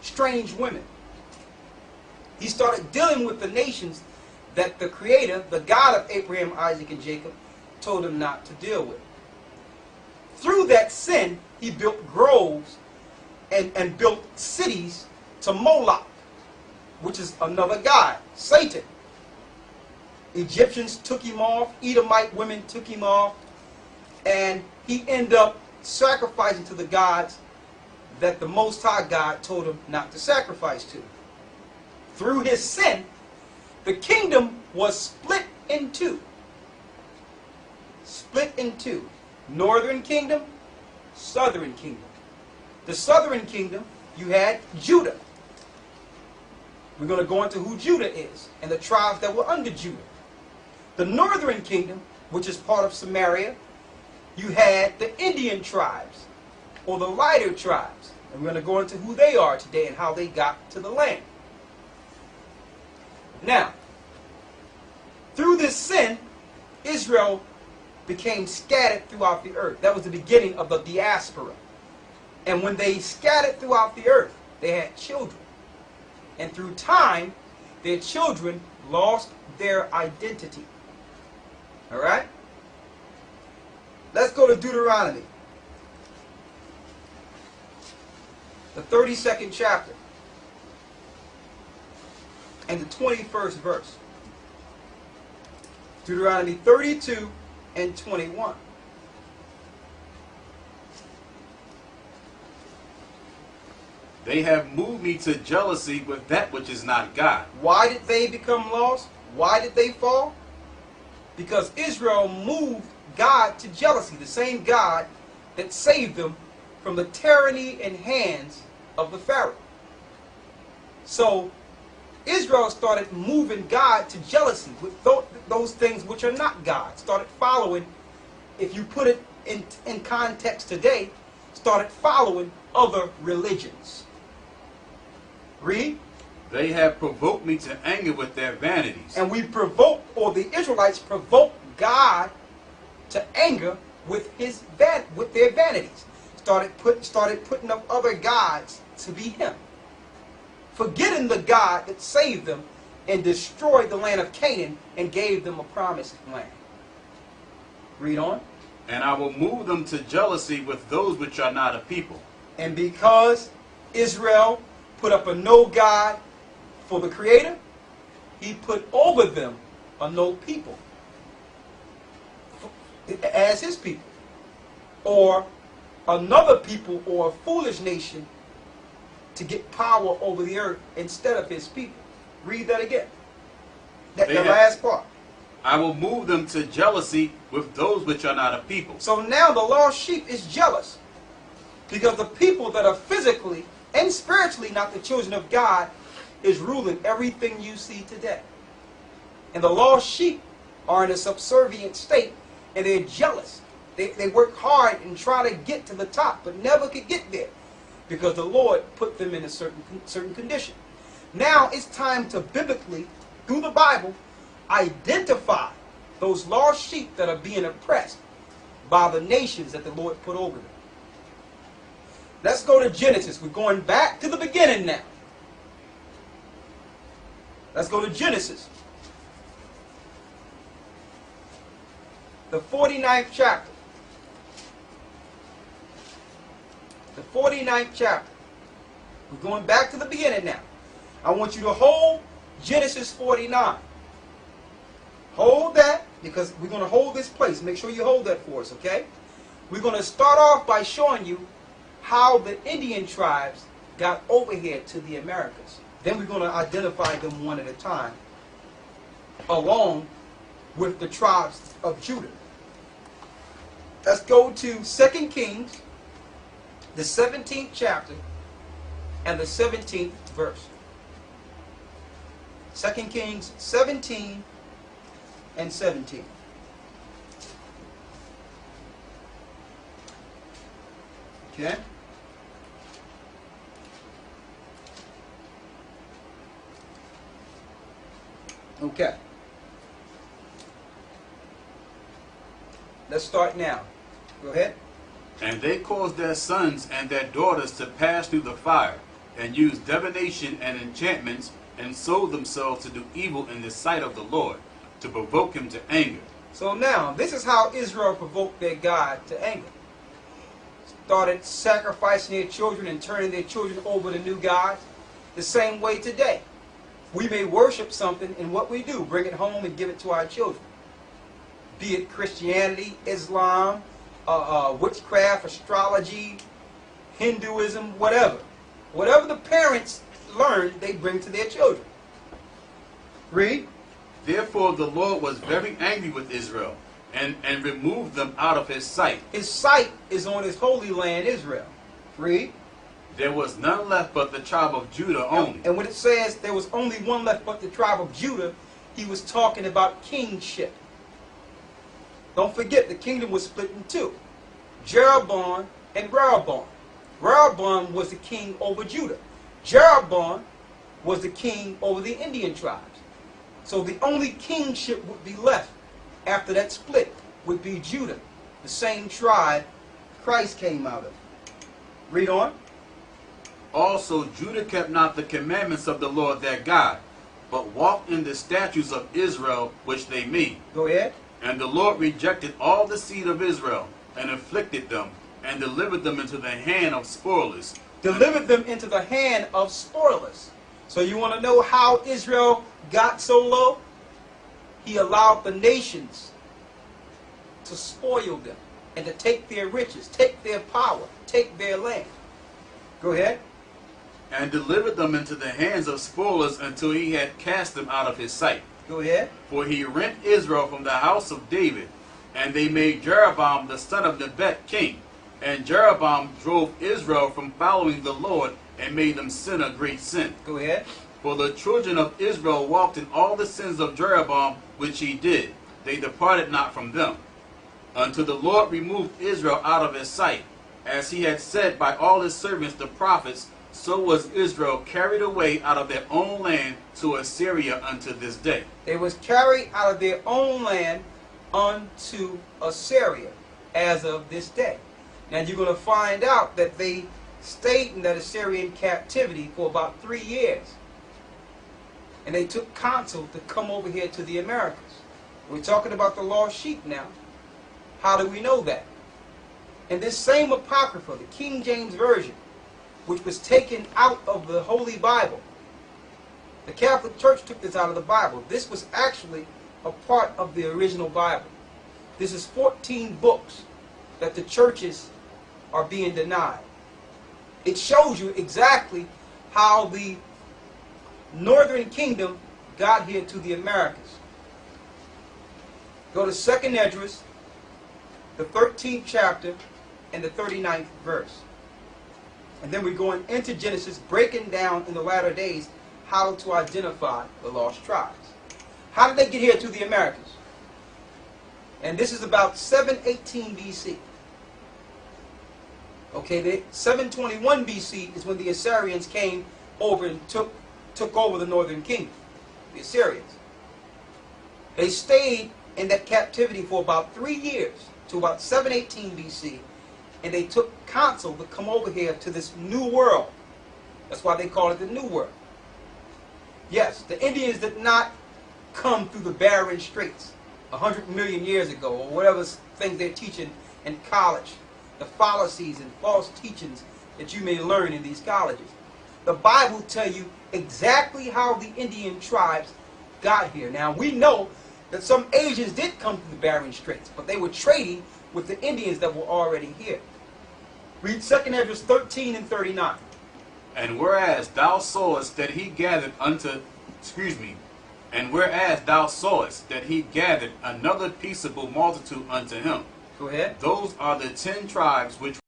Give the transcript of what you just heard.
strange women. He started dealing with the nations that the Creator, the God of Abraham, Isaac, and Jacob, told him not to deal with. Through that sin, he built groves and built cities to Moloch, which is another god, Satan. Egyptians took him off, Edomite women took him off, and he ended up sacrificing to the gods that the Most High God told him not to sacrifice to. Through his sin, the kingdom was split in two. Split in two. Northern kingdom, southern kingdom. The southern kingdom, you had Judah. We're going to go into who Judah is and the tribes that were under Judah. The northern kingdom, which is part of Samaria, you had the Indian tribes, or the lighter tribes. And we're going to go into who they are today and how they got to the land. Now, through this sin, Israel became scattered throughout the earth. That was the beginning of the diaspora. And when they scattered throughout the earth, they had children. And through time, their children lost their identity. All right? Let's go to Deuteronomy, the 32nd chapter, and the 21st verse. Deuteronomy 32 and 21. They have moved me to jealousy with that which is not God. Why did they become lost? Why did they fall? Because Israel moved God to jealousy, the same God that saved them from the tyranny and hands of the Pharaoh. So Israel started moving God to jealousy with those things which are not God. Started following, if you put it in context today, started following other religions. Read. They have provoked me to anger with their vanities. And we provoked, or the Israelites provoked God to anger with their vanities. Started putting up other gods to be him. Forgetting the God that saved them and destroyed the land of Canaan and gave them a promised land. Read on. And I will move them to jealousy with those which are not a people. And because Israel put up a no God for the Creator, he put over them a no people as his people, or another people, or a foolish nation to get power over the earth instead of his people. Read that again. The last part. I will move them to jealousy with those which are not a people. So now the lost sheep is jealous because the people that are physically and spiritually not the children of God is ruling everything you see today. And the lost sheep are in a subservient state and they're jealous. They work hard and try to get to the top but never could get there because the Lord put them in a certain condition. Now it's time to biblically, through the Bible, identify those lost sheep that are being oppressed by the nations that the Lord put over them. Let's go to Genesis. We're going back to the beginning now. Let's go to Genesis, the 49th chapter. The 49th chapter. We're going back to the beginning now. I want you to hold Genesis 49. Hold that, because we're going to hold this place. Make sure you hold that for us, okay? We're going to start off by showing you how the Indian tribes got over here to the Americas. Then we're going to identify them one at a time, along with the tribes of Judah. Let's go to 2 Kings, the 17th chapter, and the 17th verse. 2 Kings 17 and 17. Okay? Okay. Let's start now. Go ahead. And they caused their sons and their daughters to pass through the fire, and used divination and enchantments, and sold themselves to do evil in the sight of the Lord, to provoke him to anger. So now, this is how Israel provoked their God to anger. Started sacrificing their children and turning their children over to new gods. The same way today. We may worship something, and what we do, bring it home and give it to our children. Be it Christianity, Islam, witchcraft, astrology, Hinduism, whatever. Whatever the parents learn, they bring to their children. Read. Therefore the Lord was very angry with Israel, and removed them out of his sight. His sight is on his holy land, Israel. Read. There was none left but the tribe of Judah only. And when it says there was only one left but the tribe of Judah, he was talking about kingship. Don't forget, the kingdom was split in two. Jeroboam and Rehoboam. Rehoboam was the king over Judah. Jeroboam was the king over the Indian tribes. So the only kingship would be left after that split would be Judah, the same tribe Christ came out of. Read on. Also Judah kept not the commandments of the Lord their God, but walked in the statutes of Israel which they made. Go ahead. And the Lord rejected all the seed of Israel, and afflicted them, and delivered them into the hand of spoilers. Delivered them into the hand of spoilers. So you want to know how Israel got so low? He allowed the nations to spoil them and to take their riches, take their power, take their land. Go ahead. And delivered them into the hands of spoilers until he had cast them out of his sight. Go ahead. For he rent Israel from the house of David, and they made Jeroboam the son of Nebat king. And Jeroboam drove Israel from following the Lord, and made them sin a great sin. Go ahead. For the children of Israel walked in all the sins of Jeroboam which he did. They departed not from them, until the Lord removed Israel out of his sight. As he had said by all his servants the prophets, so was Israel carried away out of their own land to Assyria unto this day. They was carried out of their own land unto Assyria as of this day. Now you're going to find out that they stayed in that Assyrian captivity for about 3 years. And they took counsel to come over here to the Americas. We're talking about the lost sheep now. How do we know that? In this same Apocrypha, the King James Version, which was taken out of the Holy Bible. The Catholic Church took this out of the Bible. This was actually a part of the original Bible. This is 14 books that the churches are being denied. It shows you exactly how the Northern Kingdom got here to the Americas. Go to 2nd Esdras, the 13th chapter, and the 39th verse. And then we're going into Genesis, breaking down in the latter days how to identify the lost tribes. How did they get here to the Americas? And this is about 718 BC. Okay, 721 BC is when the Assyrians came over and took over the northern kingdom, the Assyrians. They stayed in that captivity for about 3 years, to about 718 BC. And they took counsel to come over here to this new world. That's why they call it the New World. Yes, the Indians did not come through the Barren Straits 100 million years ago, or whatever things they're teaching in college. The fallacies and false teachings that you may learn in these colleges. The Bible tells you exactly how the Indian tribes got here. Now, we know that some Asians did come through the Barren Straits, but they were trading with the Indians that were already here. Read 2nd Esdras 13 and 39. And whereas thou sawest that he gathered another peaceable multitude unto him. Go ahead. Those are the 10 tribes which